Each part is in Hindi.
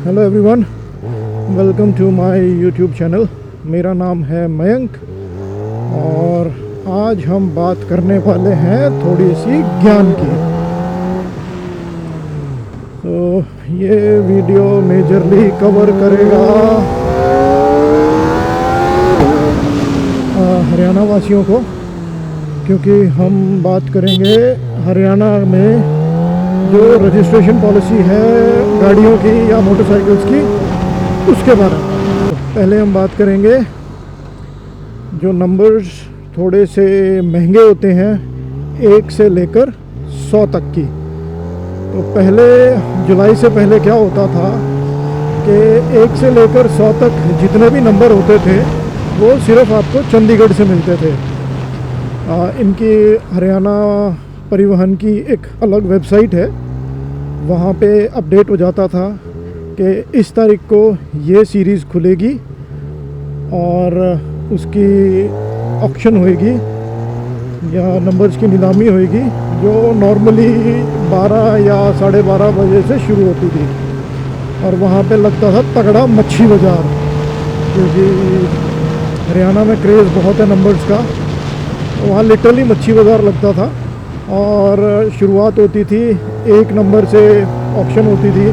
Hello everyone, welcome to my YouTube channel. मेरा नाम है मयंक और आज हम बात करने वाले हैं थोड़ी सी ज्ञान की। तो ये वीडियो मेजरली कवर करेगा हरियाणा वासियों को, क्योंकि हम बात करेंगे हरियाणा में जो रजिस्ट्रेशन पॉलिसी है गाड़ियों की या मोटरसाइकिल्स की, उसके बारे में। तो पहले हम बात करेंगे जो नंबर्स थोड़े से महंगे होते हैं 1 से लेकर 100 तक की। तो पहले जुलाई से पहले क्या होता था कि 1 से लेकर 100 तक जितने भी नंबर होते थे वो सिर्फ आपको चंडीगढ़ से मिलते थे। इनकी हरियाणा परिवहन की एक अलग वेबसाइट है, वहाँ पे अपडेट हो जाता था कि इस तारीख को ये सीरीज़ खुलेगी और उसकी ऑक्शन होएगी या नंबर्स की नीलामी होएगी, जो नॉर्मली 12 या 12:30 बजे से शुरू होती थी। और वहाँ पे लगता था तगड़ा मच्छी बाज़ार, क्योंकि हरियाणा में क्रेज़ बहुत है नंबर्स का। वहाँ लिटरली मच्छी बाज़ार लगता था और शुरुआत होती थी 1 नंबर से, ऑक्शन होती थी।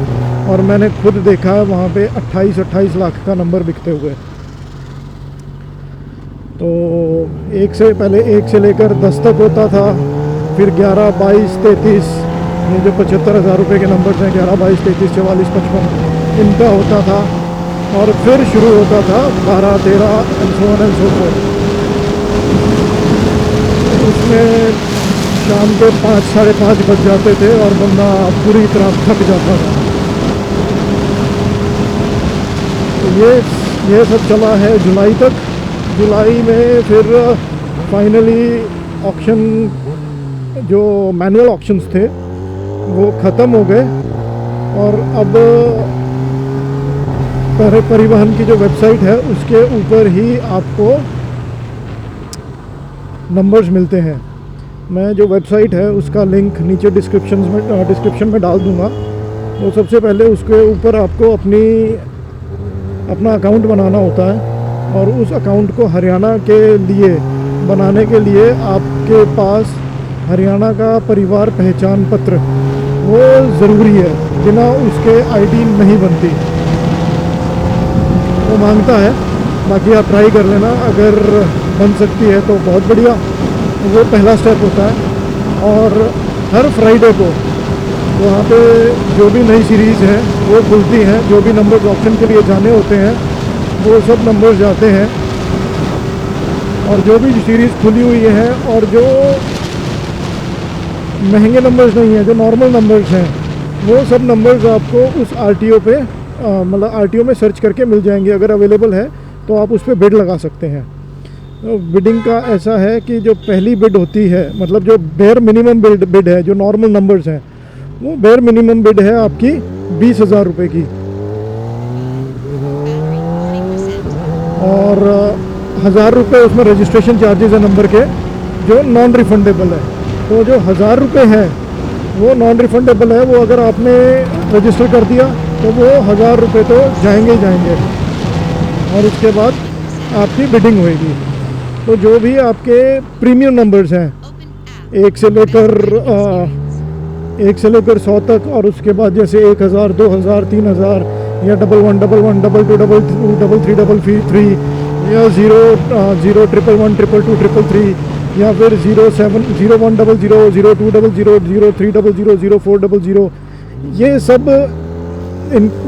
और मैंने खुद देखा है वहाँ पे 28 लाख का नंबर बिकते हुए। तो 1 से पहले 1 से लेकर 10 तक होता था, फिर 11, 22, 33, ये जो 75,000 रुपये के नंबर्स हैं, 11, 22, 33, 44, 55, इनका होता था। और फिर शुरू होता था 12, 13 एंड सो फोर्थ। उसमें शाम के 5, 5:30 बज जाते थे और बंदा पूरी तरह थक जाता था। तो ये सब चला है जुलाई तक। जुलाई में फिर फाइनली ऑक्शन, जो मैनुअल ऑक्शंस थे वो ख़त्म हो गए और अब परिवहन की जो वेबसाइट है उसके ऊपर ही आपको नंबर्स मिलते हैं। मैं जो वेबसाइट है उसका लिंक नीचे डिस्क्रिप्शन में डाल दूँगा। तो सबसे पहले उसके ऊपर आपको अपना अकाउंट बनाना होता है और उस अकाउंट को हरियाणा के लिए बनाने के लिए आपके पास हरियाणा का परिवार पहचान पत्र वो ज़रूरी है, बिना उसके आईडी नहीं बनती। वो मांगता है, बाकी आप ट्राई कर लेना, अगर बन सकती है तो बहुत बढ़िया। वो पहला स्टेप होता है। और हर फ्राइडे को वहाँ पे जो भी नई सीरीज़ है वो खुलती हैं, जो भी नंबर्स ऑप्शन के लिए जाने होते हैं वो सब नंबर्स जाते हैं। और जो भी सीरीज़ खुली हुई है और जो महंगे नंबर्स नहीं हैं, जो नॉर्मल नंबर्स हैं, वो सब नंबर्स आपको उस आरटीओ पे मतलब आरटीओ में सर्च करके मिल जाएंगे। अगर अवेलेबल है तो आप उस पर बिड लगा सकते हैं। तो बिडिंग का ऐसा है कि जो पहली बिड होती है, मतलब जो बेयर मिनिमम बिड है, जो नॉर्मल नंबर्स हैं, वो बेयर मिनिमम बिड है आपकी 20,000 रुपये की। और 1,000 रुपये उसमें रजिस्ट्रेशन चार्जेस है नंबर के, जो नॉन रिफंडेबल है। तो जो 1,000 रुपये है वो नॉन रिफंडेबल है। वो अगर आपने रजिस्टर कर दिया तो वो 1,000 रुपये तो जाएंगे ही जाएंगे और उसके बाद आपकी बिडिंग होएगी। तो जो भी आपके प्रीमियम नंबर्स हैं 1 से लेकर 100 तक, और उसके बाद जैसे 1,000, 2,000, 3,000 या 1111, 1222, 22, 33, 33 या 0, 0, 111, 222, 333 या फिर 07, 0100, 0200, 0300, 0400, ये सब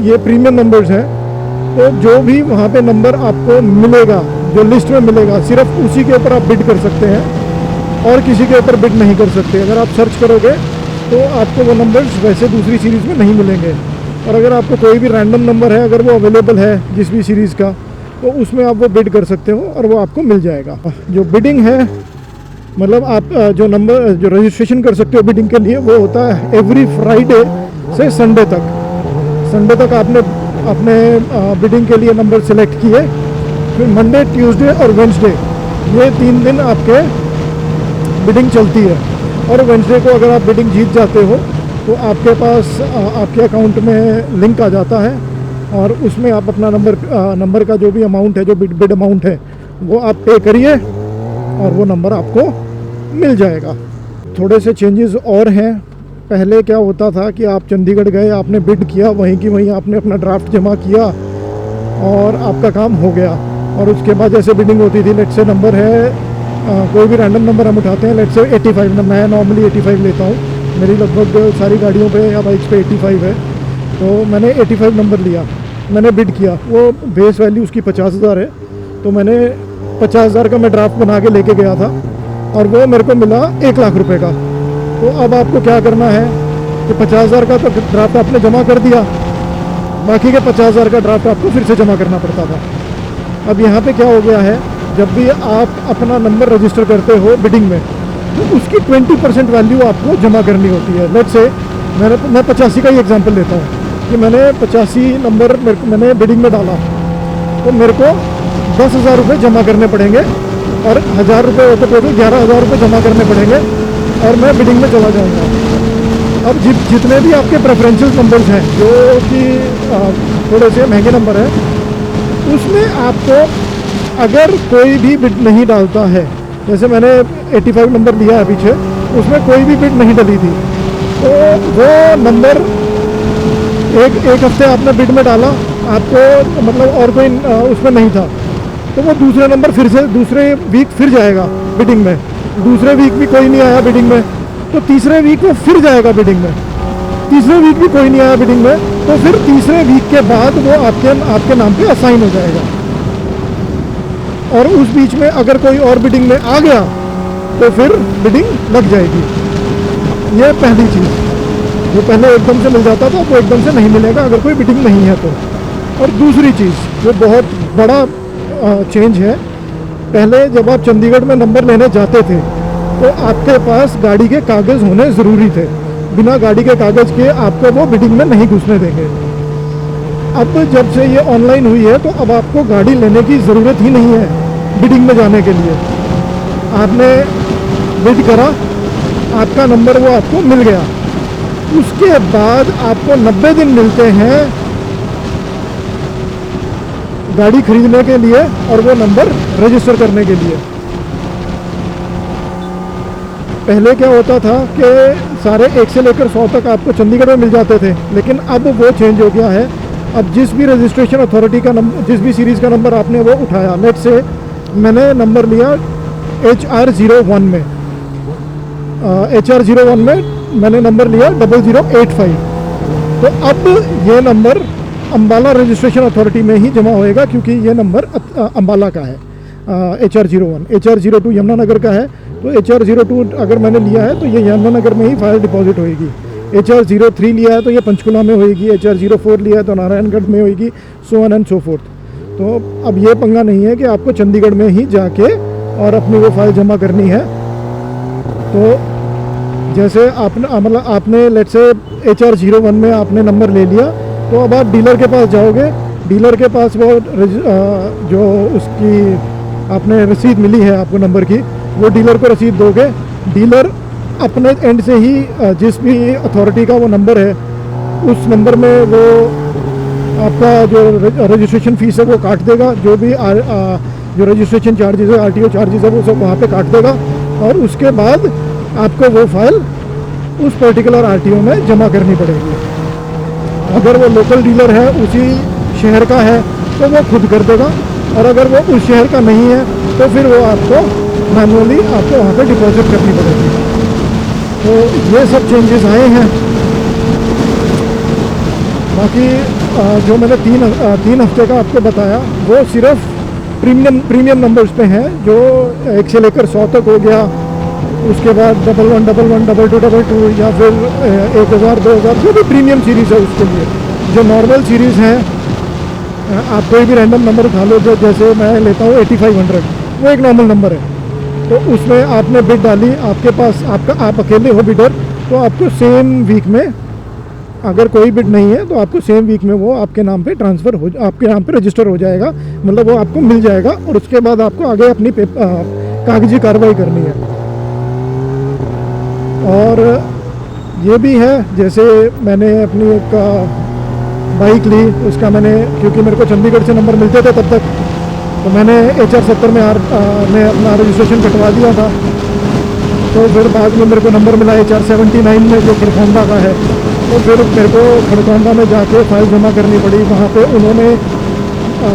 ये प्रीमियम नंबर्स हैं। तो जो भी वहाँ पे नंबर आपको मिलेगा, जो लिस्ट में मिलेगा, सिर्फ उसी के ऊपर आप बिड कर सकते हैं और किसी के ऊपर बिड नहीं कर सकते। अगर आप सर्च करोगे तो आपको वो नंबर्स वैसे दूसरी सीरीज़ में नहीं मिलेंगे। और अगर आपको कोई भी रैंडम नंबर है, अगर वो अवेलेबल है जिस भी सीरीज़ का, तो उसमें आप वो बिड कर सकते हो और वो आपको मिल जाएगा। जो बिडिंग है, मतलब आप जो रजिस्ट्रेशन कर सकते हो बिडिंग के लिए, वो होता है एवरी फ्राइडे से संडे तक। संडे तक आपने अपने बिडिंग के लिए नंबर सेलेक्ट किए, फिर मंडे, ट्यूसडे और वेंसडे, ये 3 दिन आपके बिडिंग चलती है। और वेंसडे को अगर आप बिडिंग जीत जाते हो तो आपके पास आपके अकाउंट में लिंक आ जाता है और उसमें आप अपना नंबर का जो भी अमाउंट है, जो बिड अमाउंट है, वो आप पे करिए और वो नंबर आपको मिल जाएगा। थोड़े से चेंजेस और हैं। पहले क्या होता था कि आप चंडीगढ़ गए, आपने बिड किया, वहीं की वहीं आपने अपना ड्राफ्ट जमा किया और आपका काम हो गया। और उसके बाद जैसे बिडिंग होती थी, लेट से नंबर है कोई भी रैंडम नंबर हम उठाते हैं, लेट से 85, मैं नॉर्मली 85 लेता हूँ, मेरी लगभग सारी गाड़ियों पे या बाइक्स पे 85 है। तो मैंने 85 नंबर लिया, मैंने बिड किया, वो बेस वैल्यू उसकी 50,000 है। तो मैंने 50,000 का मैं ड्राफ्ट बना के लेके गया था और वो मेरे को मिला 1 लाख रुपए का। तो अब आपको क्या करना है कि 50,000 का तो ड्राफ्ट आपने जमा कर दिया, बाकी के 50,000 का ड्राफ्ट आपको फिर से जमा करना पड़ता था। अब यहाँ पे क्या हो गया है, जब भी आप अपना नंबर रजिस्टर करते हो बिडिंग में, तो उसकी 20% वैल्यू आपको जमा करनी होती है। लेट से मैं 85 का ही एग्जांपल लेता हूँ कि मैंने 85 नंबर मैंने बिडिंग में डाला, तो मेरे को 10,000 रुपये जमा करने पड़ेंगे और 1,000 रुपये होते टोटल 11,000 रुपये जमा करने पड़ेंगे और मैं बिडिंग में चला जाऊँगा। अब जितने भी आपके प्रेफरेंशियल नंबर्स हैं जो कि थोड़े से महंगे नंबर हैं, उसमें आपको अगर कोई भी बिड नहीं डालता है, जैसे मैंने 85 नंबर लिया है पीछे, उसमें कोई भी बिड नहीं डली थी, तो वो नंबर एक हफ्ते आपने बिड में डाला, आपको मतलब और कोई उसमें नहीं था, तो वो दूसरा नंबर फिर से दूसरे वीक फिर जाएगा बिडिंग में। दूसरे वीक भी कोई नहीं आया बिडिंग में, तो तीसरे वीक वो फिर जाएगा बिडिंग में। तीसरे वीक भी कोई नहीं आया बिडिंग में, तो फिर तीसरे वीक के बाद वो आपके नाम पे असाइन हो जाएगा। और उस बीच में अगर कोई और बिडिंग में आ गया तो फिर बिडिंग लग जाएगी। ये पहली चीज़, जो पहले एकदम से मिल जाता था वो एकदम से नहीं मिलेगा अगर कोई बिडिंग नहीं है तो। और दूसरी चीज़ जो बहुत बड़ा चेंज है, पहले जब आप चंडीगढ़ में नंबर लेने जाते थे तो आपके पास गाड़ी के कागज़ होने ज़रूरी थे। बिना गाड़ी के कागज़ के आपको वो बिडिंग में नहीं घुसने देंगे। अब जब से ये ऑनलाइन हुई है तो अब आपको गाड़ी लेने की ज़रूरत ही नहीं है बिडिंग में जाने के लिए। आपने बिड करा, आपका नंबर वो आपको मिल गया, उसके बाद आपको 90 दिन मिलते हैं गाड़ी खरीदने के लिए और वो नंबर रजिस्टर करने के लिए। पहले क्या होता था कि सारे 1 से लेकर 100 तक आपको चंडीगढ़ में मिल जाते थे, लेकिन अब वो चेंज हो गया है। अब जिस भी रजिस्ट्रेशन अथॉरिटी का नंबर, जिस भी सीरीज़ का नंबर आपने वो उठाया, लेट से मैंने नंबर लिया HR01 में, HR01 में मैंने नंबर लिया 0085, तो अब ये नंबर अम्बाला रजिस्ट्रेशन अथॉरिटी में ही जमा होएगा, क्योंकि ये नंबर अम्बाला का है। HR01, HR02 यमुनानगर का है, तो HR02 अगर मैंने लिया है तो ये यमुनानगर में ही फाइल डिपॉजिट होएगी। HR03 लिया है तो ये पंचकुला में होएगी, HR04 लिया है तो नारायणगढ़ में होएगी, so on and so fourth. तो अब ये पंगा नहीं है कि आपको चंडीगढ़ में ही जाके और अपनी वो फाइल जमा करनी है। तो जैसे आपने लेट से HR01 में आपने नंबर ले लिया, तो अब आप डीलर के पास जाओगे, डीलर के पास वो जो उसकी आपने रसीद मिली है आपको नंबर की, वो डीलर को रसीद दोगे। डीलर अपने एंड से ही जिस भी अथॉरिटी का वो नंबर है, उस नंबर में वो आपका जो रजिस्ट्रेशन फ़ीस है वो काट देगा। जो भी जो रजिस्ट्रेशन चार्जेस है, RTO चार्जेस है, वो सब वहाँ पे काट देगा और उसके बाद आपको वो फाइल उस पर्टिकुलर RTO में जमा करनी पड़ेगी। अगर वो लोकल डीलर है, उसी शहर का है, तो वो खुद कर देगा, और अगर वो उस शहर का नहीं है तो फिर वो आपको मैनुअली आपको वहाँ पे डिपॉजिट करनी पड़ेगी। तो ये सब चेंजेस आए हैं। बाकी जो मैंने तीन हफ्ते का आपको बताया वो सिर्फ प्रीमियम नंबर्स पे हैं, जो 1 से लेकर 100 तक हो गया। उसके बाद 1111, 1122, 22 या फिर 1000, 2000 जो भी प्रीमियम सीरीज़ है उसके लिए। जो नॉर्मल सीरीज़ हैं, आप कोई भी रैंडम नंबर उठा लो, जो जैसे मैं लेता हूँ 8500, वो एक नॉर्मल नंबर है। तो उसमें आपने बिड डाली, आपके पास आप अकेले हो बिडर, तो आपको सेम वीक में, अगर कोई बिड नहीं है तो आपको सेम वीक में वो आपके नाम पे ट्रांसफ़र हो, आपके नाम पे रजिस्टर हो जाएगा, मतलब वो आपको मिल जाएगा। और उसके बाद आपको आगे अपनी कागजी कार्रवाई करनी है। और ये भी है, जैसे मैंने अपनी एक बाइक ली उसका मैंने, क्योंकि मेरे को चंडीगढ़ से नंबर मिलते थे तब तक, तो मैंने HR70 में अपना रजिस्ट्रेशन कटवा दिया था। तो फिर बाद में मेरे को नंबर मिला HR79 में जो खड़खौंदा का है। तो फिर मेरे को खड़खौंदा में जाके फाइल जमा करनी पड़ी। वहाँ पे उन्होंने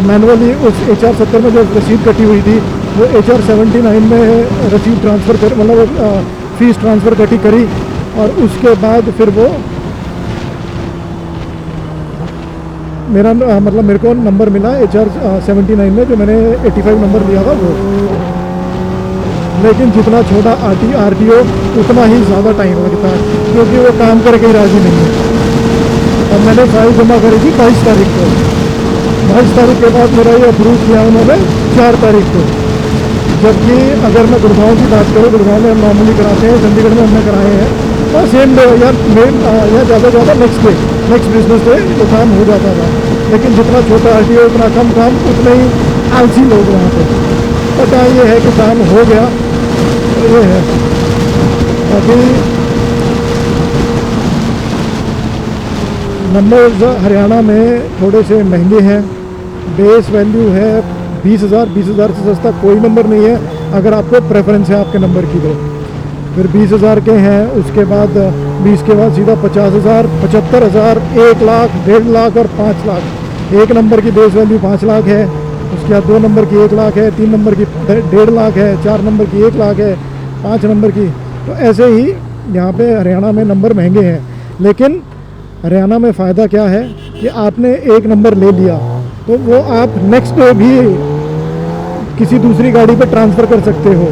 मैनुअली उस HR70 में जो रसीद कटी हुई थी वो HR79 में रसीद ट्रांसफ़र कर, मतलब फ़ीस ट्रांसफ़र कटी करी, और उसके बाद फिर वो मेरा मतलब मेरे को नंबर मिला HR79 में, जो मैंने 85 नंबर लिया था वो। लेकिन जितना छोटा RTO उतना ही ज़्यादा टाइम लगता है, क्योंकि वो काम करके ही राज़ी नहीं है। अब मैंने फाइल जमा करी थी 22 तारीख को। 22 तारीख के बाद मेरा ये अप्रूव किया उन्होंने 4 तारीख को। जबकि अगर मैं गुड़गांव की बात करूँ, गुड़गांव में हम नॉर्मली कराते हैं, चंडीगढ़ में हमने कराए हैं, तो सेम डे या ज़्यादा से ज़्यादा नेक्स्ट बिजनेस डे वो काम हो जाता था। लेकिन जितना छोटा RTO उतना कम काम, उतने ही आलसी लोग वहाँ पे। पता ये है कि काम हो गया, तो ये है। बाकी नंबर्स हरियाणा में थोड़े से महंगे हैं। बेस वैल्यू है 20,000। 20,000 से सस्ता कोई नंबर नहीं है अगर आपको प्रेफरेंस है आपके नंबर की। तो फिर 20,000 के हैं, उसके बाद 20 के बाद सीधा 50,000, 75,000, 1 लाख, 1.5 लाख और 5 लाख। एक नंबर की बेस वैल्यू 5 लाख है, उसके बाद 2 नंबर की 1 लाख है, 3 नंबर की 1.5 लाख है, 4 नंबर की 1 लाख है, 5 नंबर की। तो ऐसे ही यहाँ पे हरियाणा में नंबर महंगे हैं। लेकिन हरियाणा में फ़ायदा क्या है कि आपने एक नंबर ले लिया तो वो आप नेक्स्ट डे भी किसी दूसरी गाड़ी पे ट्रांसफ़र कर सकते हो।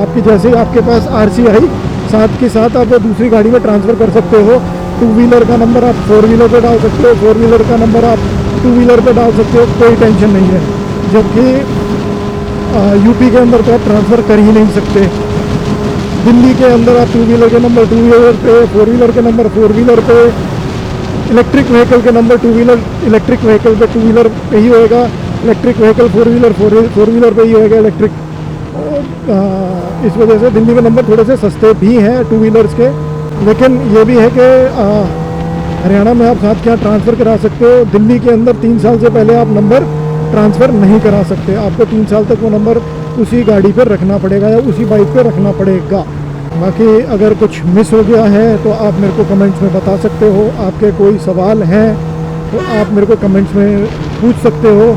आपकी जैसे आपके पास RC आई, साथ के साथ आप वो दूसरी गाड़ी में ट्रांसफ़र कर सकते हो। 2 व्हीलर का नंबर आप 4 व्हीलर पे डाल सकते हो, 4 व्हीलर का नंबर आप 2 व्हीलर पे डाल सकते हो, कोई टेंशन नहीं है। जबकि यूपी के अंदर तो आप ट्रांसफ़र कर ही नहीं सकते। दिल्ली के अंदर आप 2 व्हीलर के नंबर 2 व्हीलर पे, 4 व्हीलर के नंबर 4 व्हीलर पे, इलेक्ट्रिक व्हीकल के नंबर 2 व्हीलर इलेक्ट्रिक व्हीकल पे 2 व्हीलर पे ही होएगा, इलेक्ट्रिक व्हीकल 4 व्हीलर पे ही होएगा इलेक्ट्रिक। इस वजह से दिल्ली के नंबर थोड़े से सस्ते भी हैं 2 व्हीलर्स के। लेकिन ये भी है कि हरियाणा में आप साथ क्या ट्रांसफ़र करा सकते हो। दिल्ली के अंदर 3 साल से पहले आप नंबर ट्रांसफ़र नहीं करा सकते। आपको 3 साल तक वो नंबर उसी गाड़ी पर रखना पड़ेगा या उसी बाइक पर रखना पड़ेगा। बाकी अगर कुछ मिस हो गया है तो आप मेरे को कमेंट्स में बता सकते हो। आपके कोई सवाल हैं तो आप मेरे को कमेंट्स में पूछ सकते हो।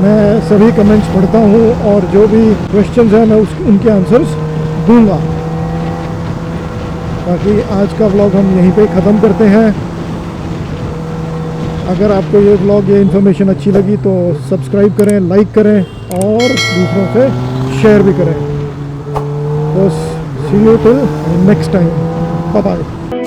मैं सभी कमेंट्स पढ़ता हूँ और जो भी क्वेश्चंस हैं मैं उनके आंसर्स दूंगा। बाकी आज का व्लॉग हम यहीं पे ख़त्म करते हैं। अगर आपको ये व्लॉग, ये इन्फॉर्मेशन अच्छी लगी तो सब्सक्राइब करें, लाइक करें और दूसरों से शेयर भी करें। तो see you till next time, bye bye.